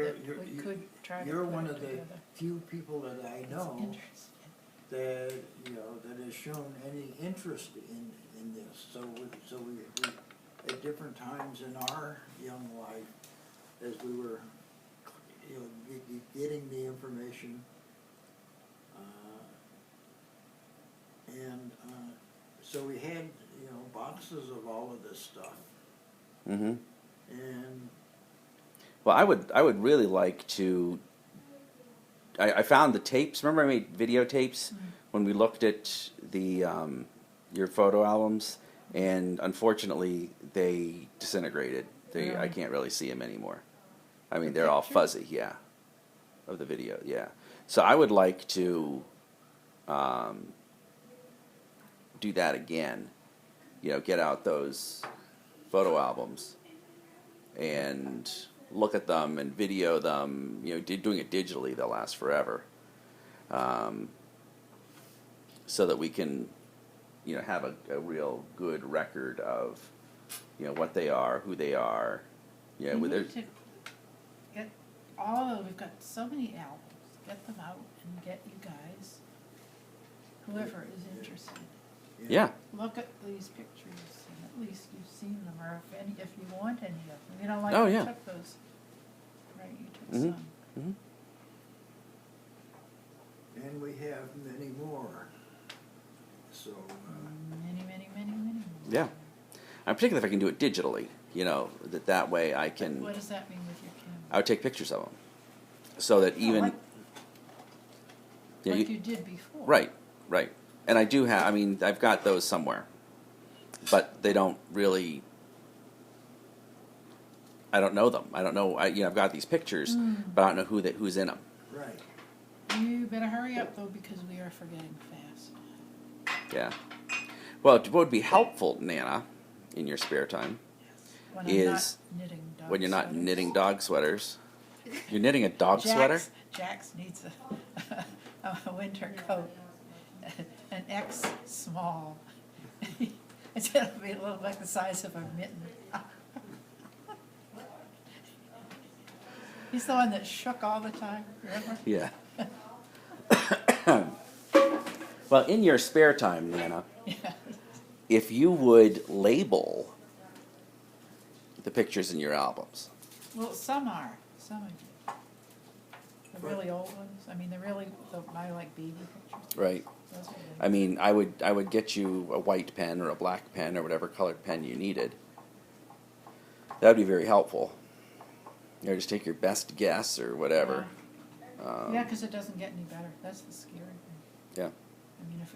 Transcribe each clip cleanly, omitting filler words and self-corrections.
that we could try to you're put one it of the together. few people that I It's know interesting. that, that has shown any interest in this. So we, at different times in our young life, as we were, getting the information, so we had, boxes of all of this stuff. Mm-hmm. And Well, I would really like to. I found the tapes. Remember, I made videotapes when we looked at the your photo albums, and unfortunately, they disintegrated. I Really? can't really see them anymore. I mean, The they're all pictures? fuzzy. Yeah, of the video. Yeah. So I would like to do that again. Get out those photo albums and look at them and video them. Doing it digitally, they'll last forever. So that we can, have a real good record of, what they are, who they are. Yeah, We with their, need to get we've got so many albums, get them out and get you guys, whoever is interested, yeah, look at these pictures and at least you've seen them, or if you want any of them, like Oh, you yeah. took those, right, you took Mhm. some. hmm and we have many more. So, Many, many, many, many more. yeah. I'm particularly if I can do it digitally. That way I What can. does that mean with your camera? I would take pictures of them, so that even. like Yeah, like you did before. Right, right. And I do have, I've got those somewhere. But they don't really, I don't know them. I don't know, I've got these pictures, but I don't know who's in them. right. You better hurry up though, because we are forgetting fast. Yeah. Well, what would be helpful, Nana, in your spare time, When I'm is not knitting dog when you're not sweaters. knitting dog sweaters. You're knitting a dog sweater? Jax needs a winter coat, an X small. It's gonna be a little like the size of a mitten. He's the one that shook all the time, remember? Yeah. Well, in your spare time, Nana, Yeah. if you would label the pictures in your albums. Well, some are do. The really old ones, my like baby pictures. Right. Those are really- I would get you a white pen or a black pen or whatever colored pen you needed. That would be very helpful. Just take your best guess or whatever. Yeah, because it doesn't get any better. That's the scary thing. Yeah.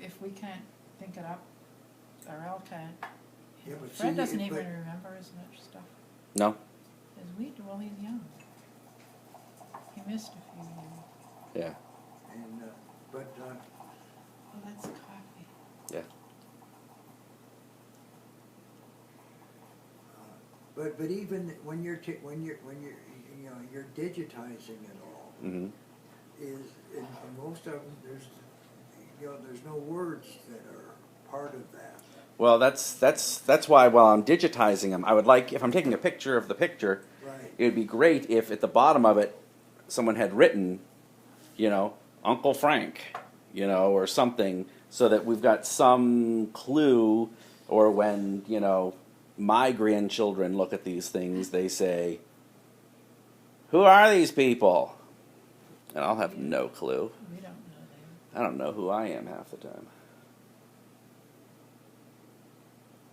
If we can't think it up, or Al can't, Yeah, but Fred see, doesn't even but- remember as much stuff No? as we do while he's young. He missed a few years. Yeah. And, but, Oh, that's coffee. Yeah. but even when you're you're digitizing it all, Mm-hmm. is in most of them there's no words that are part of that. Well, that's why while I'm digitizing them, I would like, if I'm taking a picture of the picture, Right. it would be great if at the bottom of it someone had written, Uncle Frank, or something, so that we've got some clue, or when, my grandchildren look at these things, they say, who are these people? And I'll have no clue. We don't know them. I don't know who I am half the time.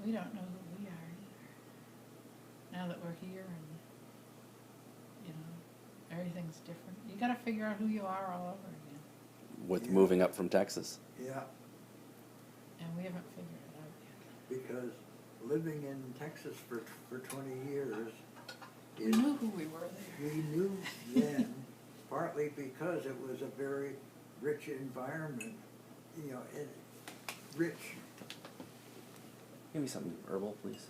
We don't know who we are either. Now that we're here and, everything's different. You gotta figure out who you are all over again. With Yeah. moving up from Texas. Yeah, And we haven't figured it out yet. because living in Texas for 20 years, We knew who we were there. we knew then, partly because it was a very rich environment, rich. Give me something herbal, please.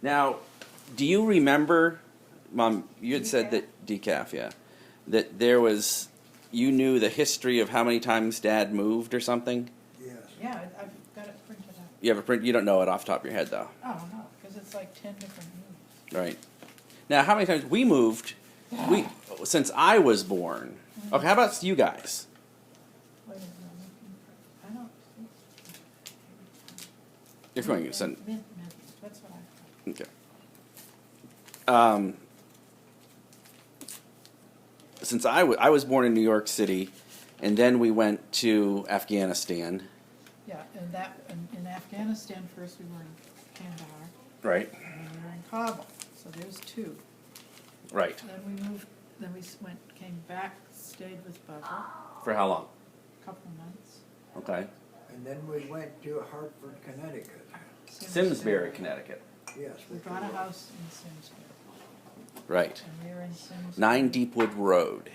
Now, do you remember, Mom, you had said that decaf, yeah, that there was, you knew the history of how many times Dad moved or something? Yes. Yeah, I've got it printed out. You have a print, you don't know it off the top of your head, though, Oh, no, because it's like 10 different moves. right? Now, how many times we moved? Since I was born. Okay, how about you guys? Wait a minute, I'm looking for, I don't see. If you want, you can send. Mint, that's what I thought. Okay. Since I was born in New York City, and then we went to Afghanistan. Yeah, and that, in Afghanistan, first we were in Kandahar, Right. and then we were in Kabul, so there's two. Right. Then we moved, then we came back, stayed with Bubba, For how long? a couple months. Okay. And then we went to Hartford, Connecticut. Simsbury, Connecticut. Yes. We bought a house in Simsbury, Right. and we were in Simsbury. 9 Deepwood Road.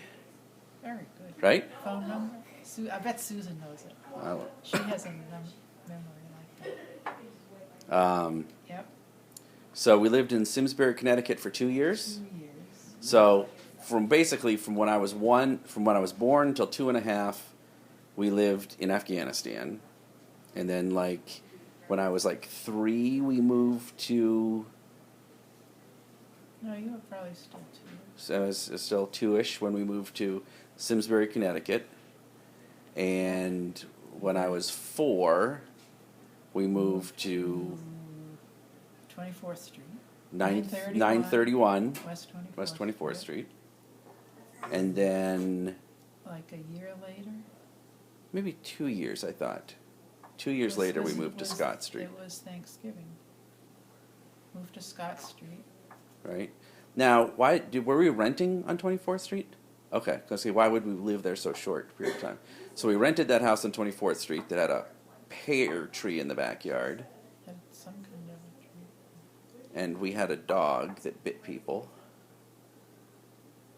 Very good. Right. Phone number? I bet Susan knows it. Oh. She has a memory like that. Yep, So we lived in Simsbury, Connecticut for 2 years. 2 years. So from when I was born till 2.5, we lived in Afghanistan, and then like when I was like 3, we moved to. No, you were probably still 2 years. So I was still 2-ish when we moved to Simsbury, Connecticut, and when I was 4, we moved to 24th Street. 931 West 24th. West 24th Street, and then Like a year later? maybe 2 years. I thought 2 years later we moved to Scott Street. It was Thanksgiving. Moved to Scott Street. Right now, were we renting on 24th Street? Okay, because why would we live there so short period of time? So we rented that house on 24th Street that had a pear tree in the backyard, Had some kind of a tree. and we had a dog that bit people.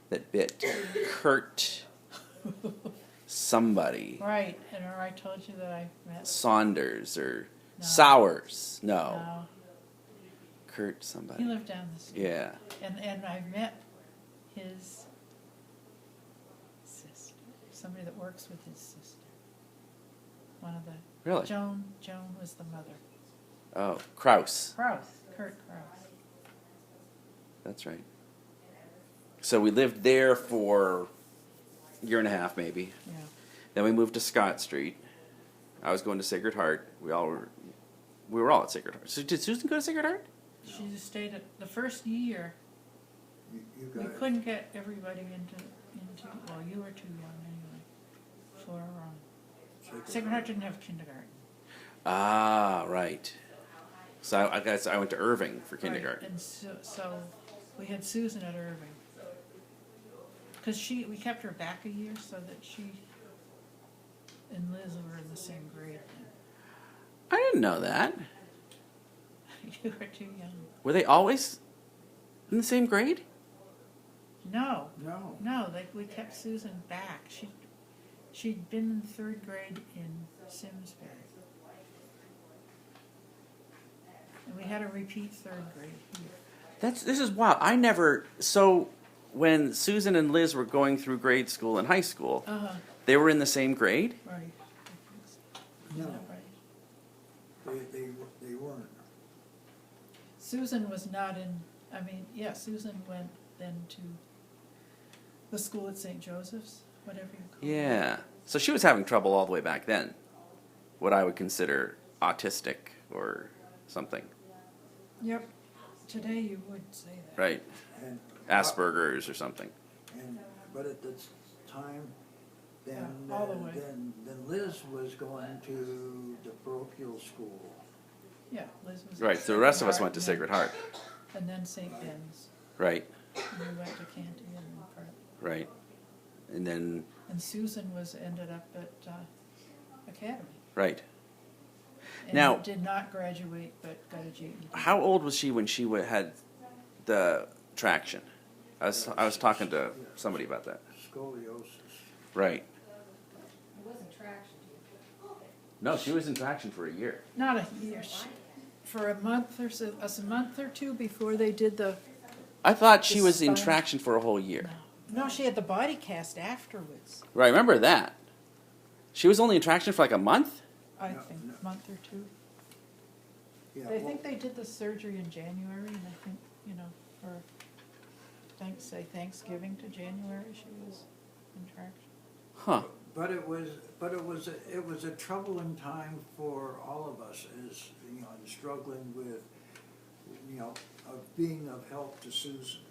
That bit Kurt somebody. Right, and I told you that I met. Saunders or No. Sowers. No. No, Kurt he somebody. lived down the street. Yeah. And I met his sister, somebody that works with his sister. One of the. Really? Joan was the mother. Oh, Kraus. Kurt Kraus. That's right. So we lived there for a year and a half, maybe. Yeah. Then we moved to Scott Street. I was going to Sacred Heart. We were all at Sacred Heart. So did Susan go to Sacred Heart? She just stayed at the first year. You We guys, couldn't get everybody into. Well, you were too young anyway. For Sacred Heart didn't have kindergarten. Ah, right. So I guess I went to Irving for Right, kindergarten. and so we had Susan at Irving. Because we kept her back a year so that she and Liz were in the same grade. I didn't know that. You were too young. Were they always in the same grade? No, no. we kept Susan back. She'd been in 3rd grade in Simsbury. And we had her repeat 3rd grade here. This is wild. So when Susan and Liz were going through grade school and high school, they were in the same grade? Right. No. Is that right? They weren't. Susan was not in, Susan went then to the school at St. Joseph's, whatever you call it. Yeah. So she was having trouble all the way back then. What I would consider autistic or something. Yep. Today you would say that. Right. And, Asperger's or something. but at this time, then, Yeah, all the way. then Liz was going to the parochial school. Yeah, Liz was. Right. at So the rest of us Sacred went to Heart, Sacred Heart. and then St. Ben's. Right. And we went to Canty and part. Right. And then, And Susan ended up at Academy. right. And Now- did not graduate, but got a GED. How old was she when she had the traction? I was talking to somebody about that. Scoliosis. Right. It wasn't traction. No, she was in traction for a year. Not a year, for a month or so, a month or two before they did the. I thought she was in Spine. traction for a whole year. No, she had the body cast afterwards. Right, I remember that. She was only in traction for like a month? I No, think, no. month or two. Yeah, I think they did the surgery in January, and I think, for say Thanksgiving to January, she was in traction. Huh. But it was a troubling time for all of us as, you know, struggling with, you know, of being of help to Susan,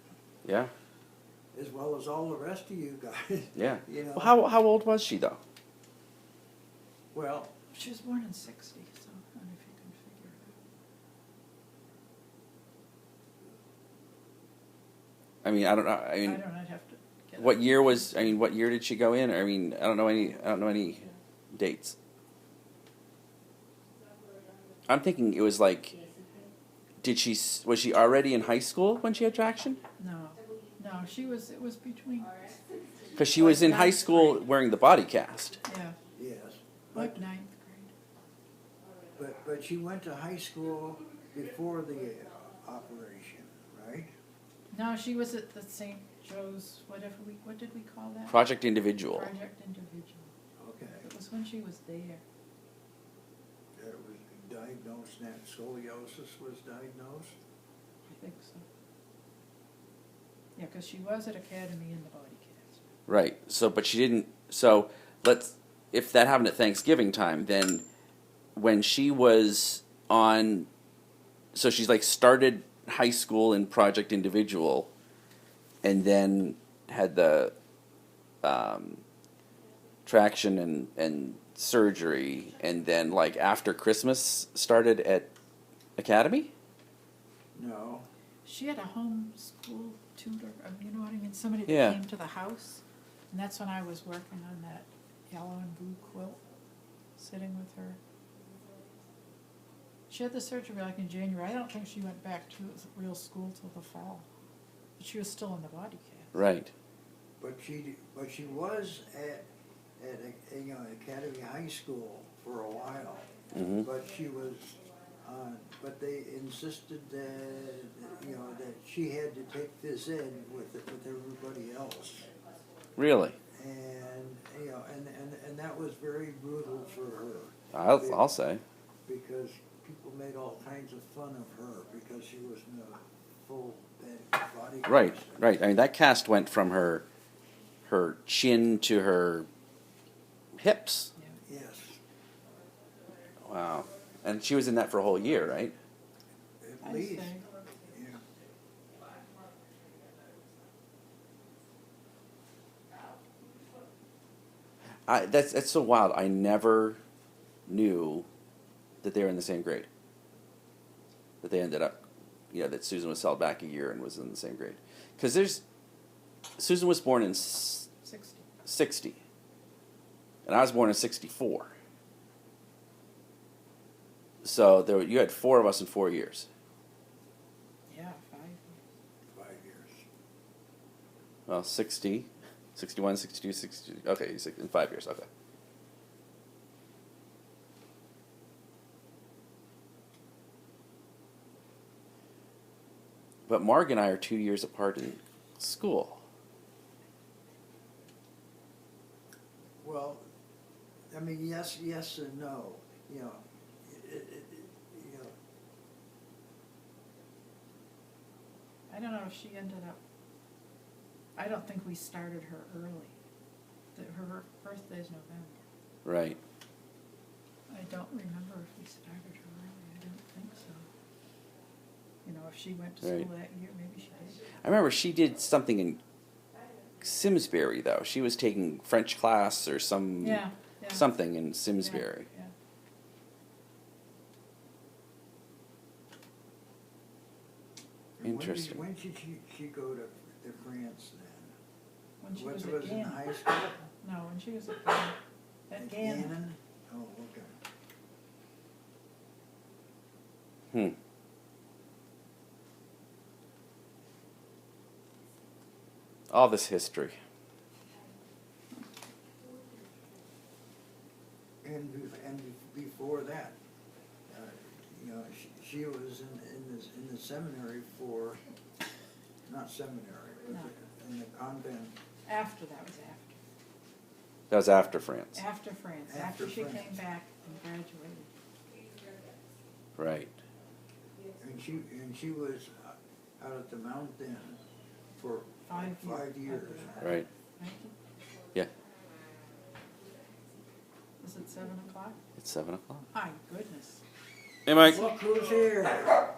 Yeah. as well as all the rest of you guys. Yeah. You know, Well, how old was she though? well, She was born in '60, so I don't know if you can figure it I mean, I don't know. I out. I mean, don't, I'd have to get. what it. year was? I mean, what year did she go in? I mean, I don't know any dates. I'm thinking it was like, was she already in high school when she had traction? No, it was between, Because she was in high school wearing the body cast. yeah, yes, like but, ninth grade. but she went to high school before the operation, right? No, she was at the St. Joe's, what did we call that? Project Individual. Project Individual. Okay, It was when she was there. it was diagnosed, that scoliosis was diagnosed? I think so. Yeah, because she was at Academy in the body cast. Right. So, but she didn't. So if that happened at Thanksgiving time, then when she was on, so she's like started high school in Project Individual, and then had the traction and surgery, and then like after Christmas started at Academy. No, She had a homeschool tutor, you know what I mean, somebody that Yeah. came to the house. And that's when I was working on that yellow and blue quilt, sitting with her. She had the surgery like in January. I don't think she went back to real school till the fall. But she was still in the body cast. Right. but she was at you know, Academy High School for a while. Hmm. But she was, but they insisted that, you know, that she had to take phys ed with everybody else. Really. And, you know, and that was very brutal for her. I'll say. Because people made all kinds of fun of her because she was in a full body. Right. cast. Right. I mean, that cast went from her chin to her hips. Yeah. Yes, Wow. And she was in that for a whole year, right? at I'd least, say. yeah. That's so wild. I never knew that they were in the same grade. That they ended up, that Susan was held back a year and was in the same grade. Because Susan was born in 60. 60, and I was born in 64. So you had 4 of us in 4 years. Yeah, 5 years. 5 years. Well, 60, 61, 62, 62. Okay, in 5 years. Okay. But Marg and I are 2 years apart in school. Well, I mean, yes and no. You know, you know, I don't know if she ended up, I don't think we started her early. Her birthday's November. Right. I don't remember if we started her early. I don't think so. You know, if she went to school Right. that year, maybe she did. I remember she did something in Simsbury, though. She was taking French class or Yeah. something in Simsbury. Yeah. and Interesting. When did she go to France then? When she When was she at was in Gannon. high school? No, when she was at Gannon. At Gannon. Gannon? Oh, okay. Hmm. All this history. And before that, you know, she was in the seminary for, not seminary, No. but in the convent. After, that was after. That was after France. After France. After After she France. came back and graduated. Right. And she was out at the mountain for 5 years. Right. Thank you. Yeah. Is it 7 o'clock? It's 7 o'clock. My goodness. Hey, Mike. Look who's here.